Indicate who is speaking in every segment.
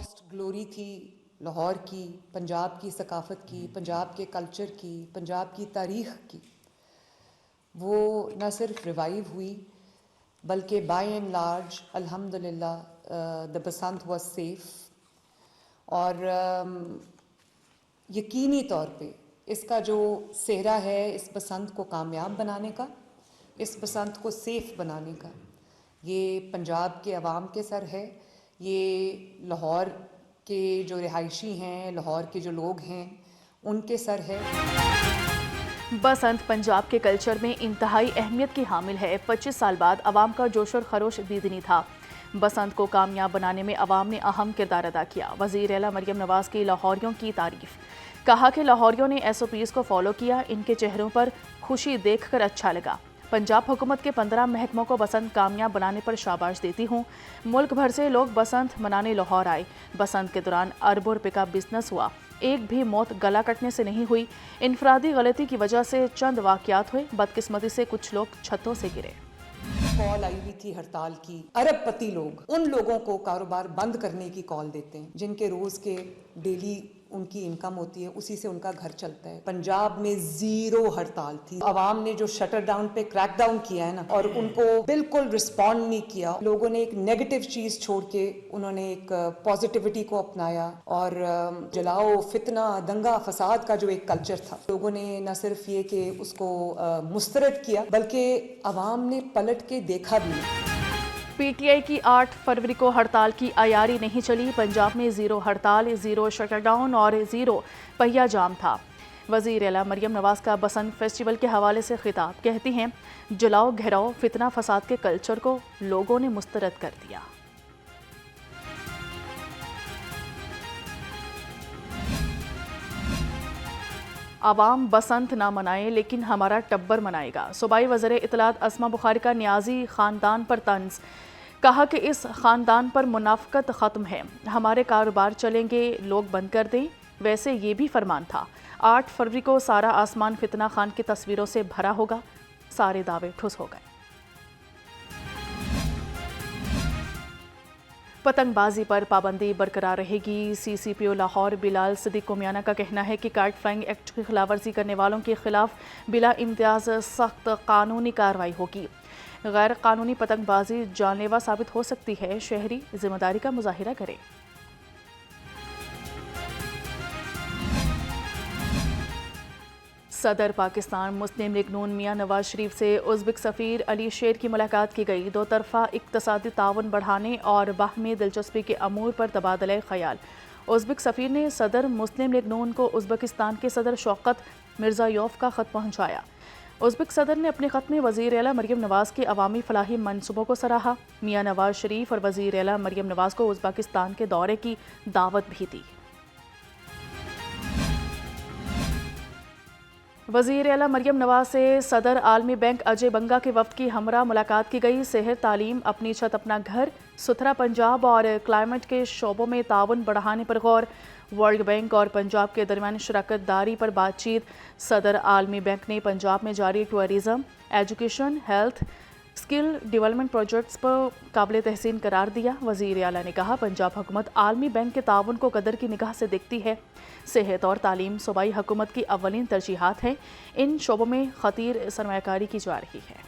Speaker 1: Last glory تھی لاہور کی، پنجاب کی ثقافت کی، پنجاب کے کلچر کی، پنجاب کی تاریخ کی، وہ نہ صرف ریوائیو ہوئی بلکہ بائی اینڈ لارج الحمد للہ دا بسنت واز سیف. اور یقینی طور پہ اس کا جو سہرا ہے اس بسنت کو کامیاب بنانے کا، اس بسنت کو سیف بنانے کا، یہ پنجاب کے عوام کے سر ہے، یہ لاہور کے جو رہائشی ہیں، لاہور کے جو لوگ ہیں ان کے سر ہے.
Speaker 2: بسنت پنجاب کے کلچر میں انتہائی اہمیت کی حامل ہے. 25 سال بعد عوام کا جوش اور خروش دیدنی تھا. بسنت کو کامیاب بنانے میں عوام نے اہم کردار ادا کیا. وزیر اعلیٰ مریم نواز کی لاہوریوں کی تعریف. کہا کہ لاہوریوں نے SOPs کو فالو کیا، ان کے چہروں پر خوشی دیکھ کر اچھا لگا. پنجاب حکومت کے 15 محکموں کو بسنت کامیاب بنانے پر شاباش دیتی ہوں. ملک بھر سے لوگ بسنت منانے لاہور آئے. بسنت کے دوران اربوں روپے کا بزنس ہوا. ایک بھی موت گلا کٹنے سے نہیں ہوئی. انفرادی غلطی کی وجہ سے چند واقعات ہوئے. بدقسمتی سے کچھ لوگ چھتوں سے گرے.
Speaker 1: کال آئی ہوئی تھی ہڑتال کی. ارب پتی لوگ ان لوگوں کو کاروبار بند کرنے کی کال دیتے ہیں جن کے روز کے ڈیلی ان کی انکم ہوتی ہے، اسی سے ان کا گھر چلتا ہے. پنجاب میں زیرو ہڑتال تھی. عوام نے جو شٹر ڈاؤن پہ کریک ڈاؤن کیا ہے نا، اور ان کو بالکل رسپونڈ نہیں کیا. لوگوں نے ایک نیگیٹو چیز چھوڑ کے انہوں نے ایک پازیٹیوٹی کو اپنایا، اور جلاؤ، فتنہ، دنگا فساد کا جو ایک کلچر تھا، لوگوں نے نہ صرف یہ کہ اس کو مسترد کیا بلکہ عوام نے پلٹ کے دیکھا بھی نہیں.
Speaker 2: PTI کی 8 فروری کو ہڑتال کی عیاری نہیں چلی. پنجاب میں زیرو ہڑتال، زیرو شٹر ڈاؤن اور زیرو پہیہ جام تھا. وزیر اعلیٰ مریم نواز کا بسنت فیسٹیول کے حوالے سے خطاب. کہتی ہیں جلاؤ، گھیراؤ، فتنہ فساد کے کلچر کو لوگوں نے مسترد کر دیا. عوام بسنت نہ منائے لیکن ہمارا ٹبر منائے گا. صوبائی وزیر اطلاعات اسما بخاری کا نیازی خاندان پر طنز. کہا کہ اس خاندان پر منافقت ختم ہے. ہمارے کاروبار چلیں گے، لوگ بند کر دیں. ویسے یہ بھی فرمان تھا. 8 فروری کو سارا آسمان فتنہ خان کی تصویروں سے بھرا ہوگا. سارے دعوے ٹھس ہو گئے. پتنگ بازی پر پابندی برقرار رہے گی. CCPO لاہور بلال صدیق کومیانہ کا کہنا ہے کہ کائٹ فلائنگ ایکٹ کی خلاف ورزی کرنے والوں کے خلاف بلا امتیاز سخت قانونی کارروائی ہوگی. غیر قانونی پتنگ بازی جان لیوا ثابت ہو سکتی ہے. شہری ذمہ داری کا مظاہرہ کریں. صدر پاکستان مسلم لیگ نون میاں نواز شریف سے ازبک سفیر علی شیر کی ملاقات کی گئی. دو طرفہ اقتصادی تعاون بڑھانے اور باہمی دلچسپی کے امور پر تبادلہ خیال. ازبک سفیر نے صدر مسلم لیگ نون کو ازبکستان کے صدر شوکت مرزایوف کا خط پہنچایا. ازبک صدر نے اپنے خط میں وزیر اعلیٰ مریم نواز کے عوامی فلاحی منصوبوں کو سراہا. میاں نواز شریف اور وزیر اعلیٰ مریم نواز کو ازبکستان کے دورے کی دعوت بھی دی. وزیر اعلیٰ مریم نواز سے صدر عالمی بینک اجے بنگا کے وفد کی ہمراہ ملاقات کی گئی. صحت، تعلیم، اپنی چھت اپنا گھر، ستھرا پنجاب اور کلائمیٹ کے شعبوں میں تعاون بڑھانے پر غور. ورلڈ بینک اور پنجاب کے درمیان شراکت داری پر بات چیت. صدر عالمی بینک نے پنجاب میں جاری tourism, education, health, skill development projects پر قابل تحسین قرار دیا. وزیر اعلیٰ نے کہا پنجاب حکومت عالمی بینک کے تعاون کو قدر کی نگاہ سے دیکھتی ہے. صحت اور تعلیم صوبائی حکومت کی اولین ترجیحات ہیں. ان شعبوں میں خطیر سرمایہ کاری کی جا رہی ہے.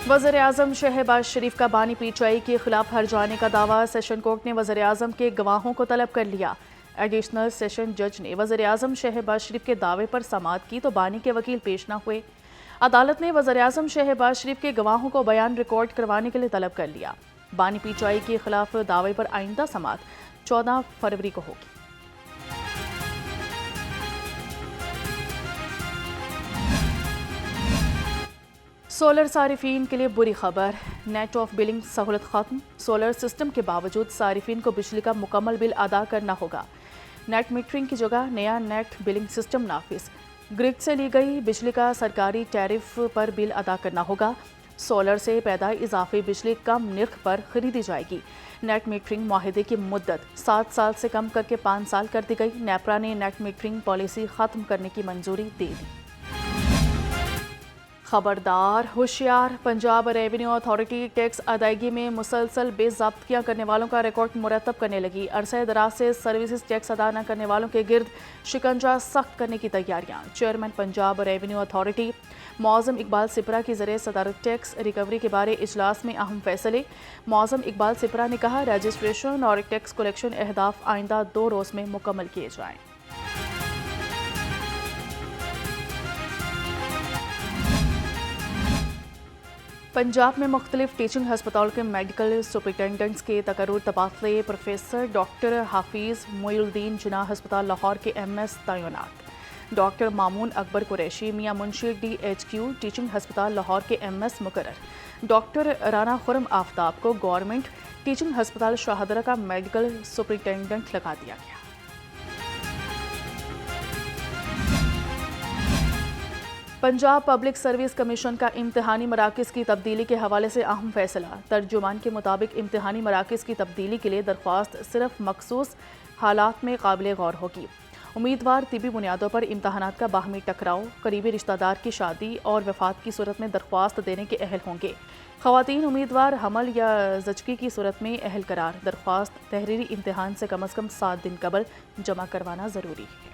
Speaker 2: وزیر اعظم شہباز شریف کا بانی PTI کے خلاف ہر جانے کا دعویٰ. سیشن کورٹ نے وزیر اعظم کے گواہوں کو طلب کر لیا. ایڈیشنل سیشن جج نے وزیر اعظم شہباز شریف کے دعوے پر سماعت کی تو بانی کے وکیل پیش نہ ہوئے. عدالت نے وزیر اعظم شہباز شریف کے گواہوں کو بیان ریکارڈ کروانے کے لیے طلب کر لیا. بانی PTI کے خلاف دعوے پر آئندہ سماعت 14 فروری کو ہوگی. سولر صارفین کے لیے بری خبر. نیٹ آف بلنگ سہولت ختم. سولر سسٹم کے باوجود صارفین کو بجلی کا مکمل بل ادا کرنا ہوگا. نیٹ میٹرنگ کی جگہ نیا نیٹ بلنگ سسٹم نافذ. گرڈ سے لی گئی بجلی کا سرکاری ٹیرف پر بل ادا کرنا ہوگا. سولر سے پیدا اضافی بجلی کم نرخ پر خریدی جائے گی۔ نیٹ میٹرنگ معاہدے کی مدت 7 سال سے کم کر کے 5 سال کر دی گئی۔ نیپرا نے نیٹ میٹرنگ پالیسی ختم کرنے کی منظوری دے دی۔ خبردار، ہوشیار، پنجاب ریونیو اتھارٹی ٹیکس ادائیگی میں مسلسل بے ضابطگیاں کرنے والوں کا ریکارڈ مرتب کرنے لگی۔ عرصہ دراز سے سروسز ٹیکس ادا نہ کرنے والوں کے گرد شکنجہ سخت کرنے کی تیاریاں۔ چیئرمین پنجاب ریونیو اتھارٹی معظم اقبال سپرا کی ذریعے صدارت ٹیکس ریکوری کے بارے اجلاس میں اہم فیصلے۔ معظم اقبال سپرا نے کہا، رجسٹریشن اور ٹیکس کلیکشن اہداف آئندہ 2 روز میں مکمل کیے جائیں۔ پنجاب میں مختلف ٹیچنگ ہسپتالوں کے میڈیکل سپرنٹینڈنٹس کے تقرر تبادلے۔ پروفیسر ڈاکٹر حافظ معین الدین جناح ہسپتال لاہور کے MS تعینات۔ ڈاکٹر مامون اکبر قریشی میاں منشی DHQ ٹیچنگ ہسپتال لاہور کے MS مقرر۔ ڈاکٹر رانا خرم آفتاب کو گورنمنٹ ٹیچنگ ہسپتال شاہدرہ کا میڈیکل سپرنٹینڈنٹ لگا دیا گیا۔ پنجاب پبلک سروس کمیشن کا امتحانی مراکز کی تبدیلی کے حوالے سے اہم فیصلہ۔ ترجمان کے مطابق امتحانی مراکز کی تبدیلی کے لیے درخواست صرف مخصوص حالات میں قابل غور ہوگی۔ امیدوار طبی بنیادوں پر امتحانات کا باہمی ٹکراؤ، قریبی رشتہ دار کی شادی اور وفات کی صورت میں درخواست دینے کے اہل ہوں گے۔ خواتین امیدوار حمل یا زچگی کی صورت میں اہل قرار۔ درخواست تحریری امتحان سے کم از کم 7 دن قبل جمع کروانا ضروری ہے۔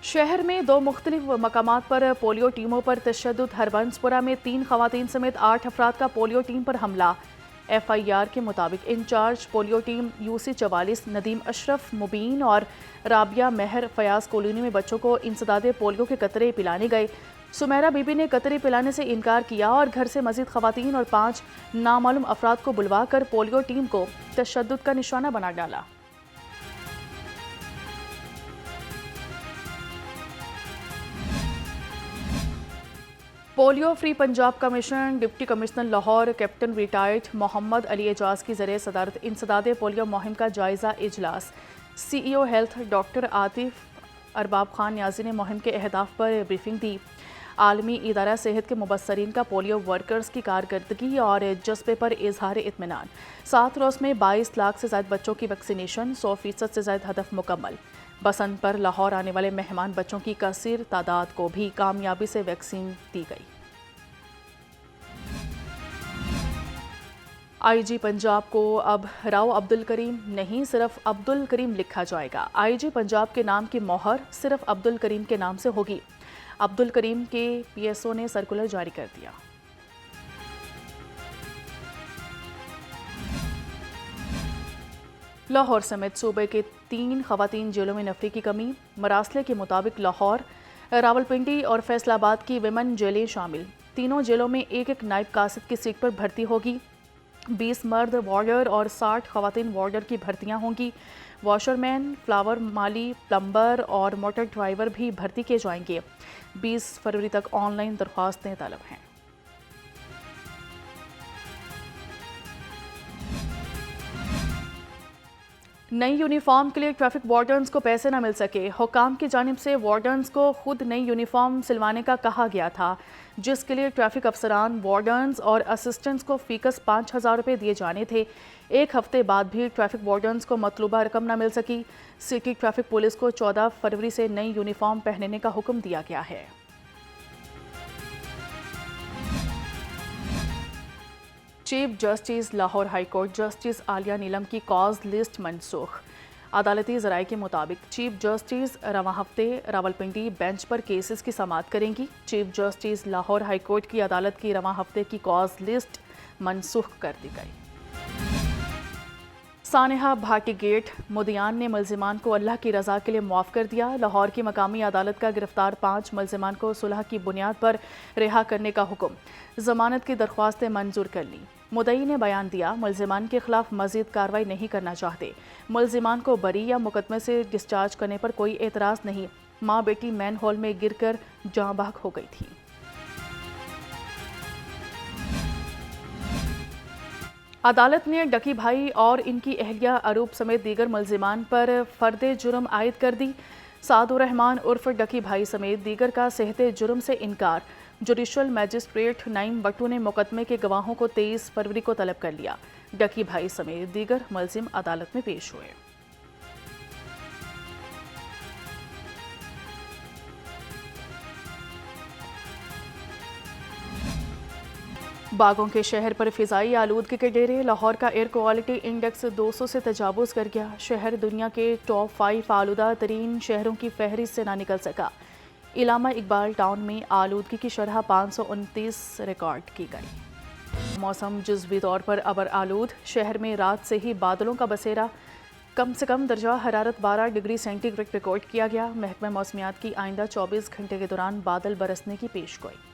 Speaker 2: شہر میں 2 مختلف مقامات پر پولیو ٹیموں پر تشدد۔ ہربنس پورہ میں 3 خواتین سمیت 8 افراد کا پولیو ٹیم پر حملہ۔ FIR کے مطابق in charge polio team UC 44 Nadeem Ashraf Mubeen اور رابعہ مہر فیاض کالونی میں بچوں کو انسداد پولیو کے قطرے پلانے گئے۔ سمیرہ بی بی نے قطرے پلانے سے انکار کیا اور گھر سے مزید خواتین اور 5 نامعلوم افراد کو بلوا کر پولیو ٹیم کو تشدد کا نشانہ بنا ڈالا۔ Polio free Punjab commission deputy commissioner Lahore captain retired Muhammad Ali Ejaz کی ذریعے صدارت انسداد پولیو مہم کا جائزہ اجلاس۔ CEO ہیلتھ ڈاکٹر عاطف ارباب خان نیازی نے مہم کے اہداف پر بریفنگ دی۔ عالمی ادارہ صحت کے مبصرین کا پولیو ورکرز کی کارکردگی اور جذبے پر اظہار اطمینان۔ 7 روز میں 22 لاکھ سے زائد بچوں کی ویکسینیشن، 100% سے زائد ہدف مکمل۔ بسنت پر لاہور آنے والے مہمان بچوں کی کثیر تعداد کو بھی کامیابی سے ویکسین دی گئی۔ IG پنجاب کو اب راؤ عبدالکریم نہیں صرف عبدالکریم لکھا جائے گا۔ IG پنجاب کے نام کی مہر صرف عبدالکریم کے نام سے ہوگی۔ عبدالکریم کے PSO نے سرکولر جاری کر دیا۔ لاہور سمیت صوبے کے 3 خواتین جیلوں میں نفری کی کمی۔ مراسلے کے مطابق لاہور، راولپنڈی اور فیصل آباد کی ویمن جیلیں شامل۔ تینوں جیلوں میں 1 نائب قاصد کی سیٹ پر بھرتی ہوگی۔ 20 مرد وارڈر اور 60 خواتین وارڈر کی بھرتیاں ہوں گی۔ واشر مین، فلاور مالی، پلمبر اور موٹر ڈرائیور بھی بھرتی کیے جائیں گے۔ 20 فروری تک آن لائن درخواستیں طلب ہیں۔ نئی یونیفارم کے لیے ٹریفک وارڈنز کو پیسے نہ مل سکے۔ حکام کی جانب سے وارڈنز کو خود نئی یونیفارم سلوانے کا کہا گیا تھا، جس کے لیے ٹریفک افسران، وارڈنز اور اسسٹنٹس کو فیکس 5,000 روپے دیے جانے تھے۔ 1 ہفتے بعد بھی ٹریفک وارڈنز کو مطلوبہ رقم نہ مل سکی۔ سٹی ٹریفک پولیس کو 14 فروری سے نئی یونیفارم پہننے کا حکم دیا گیا ہے۔ Chief justice Lahore high court justice Aalia Neelum کی کاز لسٹ منسوخ۔ عدالتی ذرائع کے مطابق چیف جسٹس رواں ہفتے راولپنڈی بینچ پر کیسز کی سماعت کریں گی۔ Chief justice Lahore high court کی عدالت کی رواں ہفتے کی کاز لسٹ منسوخ کر دی گئی۔ سانحہ بھاٹی گیٹ مدیان نے ملزمان کو اللہ کی رضا کے لیے معاف کر دیا۔ لاہور کی مقامی عدالت کا گرفتار 5 ملزمان کو صلح کی بنیاد پر رہا کرنے کا حکم۔ ضمانت کی درخواستیں منظور کر لیں۔ مدعی نے بیان دیا، ملزمان کے خلاف مزید کارروائی نہیں کرنا چاہتے۔ ملزمان کو بری یا مقدمے سے ڈسچارج کرنے پر کوئی اعتراض نہیں۔ ماں بیٹی مین ہال میں گر کر جاں بحق ہو گئی تھی۔ عدالت نے ڈکی بھائی اور ان کی اہلیہ اروپ سمیت دیگر ملزمان پر فرد جرم عائد کر دی۔ سعد الرحمان عرف ڈکی بھائی سمیت دیگر کا صحت جرم سے انکار۔ جوڈیشل میجسٹریٹ نعیم بٹو نے مقدمے کے گواہوں کو 23 فروری کو طلب کر لیا۔ ڈکی بھائی سمیت دیگر ملزم عدالت میں پیش ہوئے۔ باغوں کے شہر پر فضائی آلودگی کے ڈیرے۔ لاہور کا ایئر کوالٹی انڈیکس 200 سے تجاوز کر گیا۔ شہر دنیا کے ٹاپ 5 آلودہ ترین شہروں کی فہرست سے نہ نکل سکا۔ علامہ اقبال ٹاؤن میں آلودگی کی شرح 529 ریکارڈ کی گئی۔ موسم جزوی طور پر ابر آلود۔ شہر میں رات سے ہی بادلوں کا بسیرا۔ کم سے کم درجہ حرارت 12 ڈگری سینٹی گریڈ ریکارڈ کیا گیا۔ محکمہ موسمیات کی آئندہ 24 گھنٹے کے دوران بادل برسنے کی پیش گوئی۔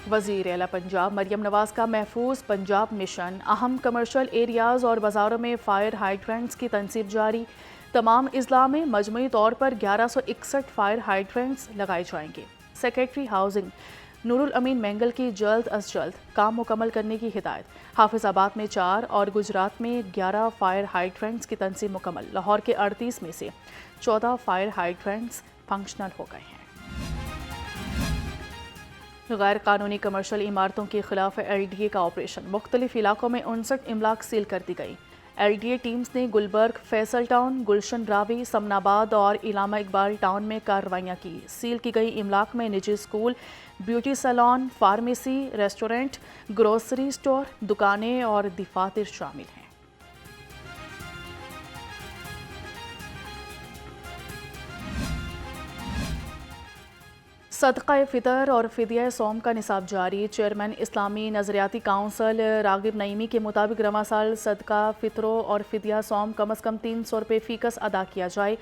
Speaker 2: وزیر اعلیٰ پنجاب مریم نواز کا محفوظ پنجاب مشن۔ اہم کمرشل ایریاز اور بازاروں میں فائر ہائیڈرنٹس کی تنصیب جاری۔ تمام اضلاع میں مجموعی طور پر 1161 فائر ہائیڈرنٹس لگائے جائیں گے۔ سیکریٹری ہاؤسنگ نور الامین مینگل کی جلد از جلد کام مکمل کرنے کی ہدایت۔ حافظ آباد میں 4 اور گجرات میں 11 فائر ہائیڈرنٹس کی تنصیب مکمل۔ لاہور کے 38 میں سے 14 فائر ہائیڈرنٹس فنکشنل ہو گئے ہیں۔ غیر قانونی کمرشل عمارتوں کے خلاف ایل ڈی اے کا آپریشن۔ مختلف علاقوں میں 59 املاک سیل کر دی گئی۔ ایل ڈی اے ٹیمز نے گلبرگ، فیصل ٹاؤن، گلشن راوی، سمن آباد اور علامہ اقبال ٹاؤن میں کارروائیاں کی۔ سیل کی گئی املاک میں نجی school, beauty salon, pharmacy, restaurant, grocery store, دکانیں اور دفاتر شامل ہیں۔ صدقہ فطر اور فدیہ صوم کا نصاب جاری۔ چیئرمین اسلامی نظریاتی کونسل راغب نعیمی کے مطابق رواں سال صدقہ فطروں اور فدیہ صوم کم از کم 300 روپے فی کس ادا کیا جائے،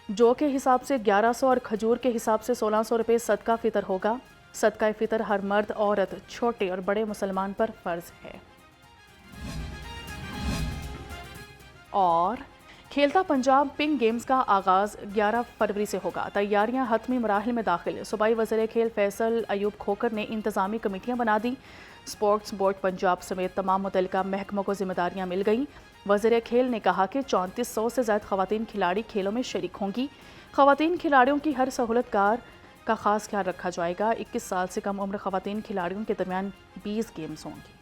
Speaker 2: جو کے حساب سے 1100 اور کھجور کے حساب سے 1600 روپے صدقہ فطر ہوگا۔ صدقہ فطر ہر مرد، عورت، چھوٹے اور بڑے مسلمان پر فرض ہے۔ اور کھیلتا پنجاب پنک گیمز کا آغاز 11 فروری سے ہوگا۔ تیاریاں حتمی مراحل میں داخل۔ صوبائی وزیر کھیل فیصل ایوب کھوکھر نے انتظامی کمیٹیاں بنا دی۔ اسپورٹس بورڈ پنجاب سمیت تمام متعلقہ محکموں کو ذمہ داریاں مل گئیں۔ وزیر کھیل نے کہا کہ 3400 سے زائد خواتین کھلاڑی کھیلوں میں شریک ہوں گی۔ خواتین کھلاڑیوں کی ہر سہولت کا خاص خیال رکھا جائے گا۔ 21 سال سے کم عمر خواتین کھلاڑیوں کے درمیان 20 گیمز ہوں گی۔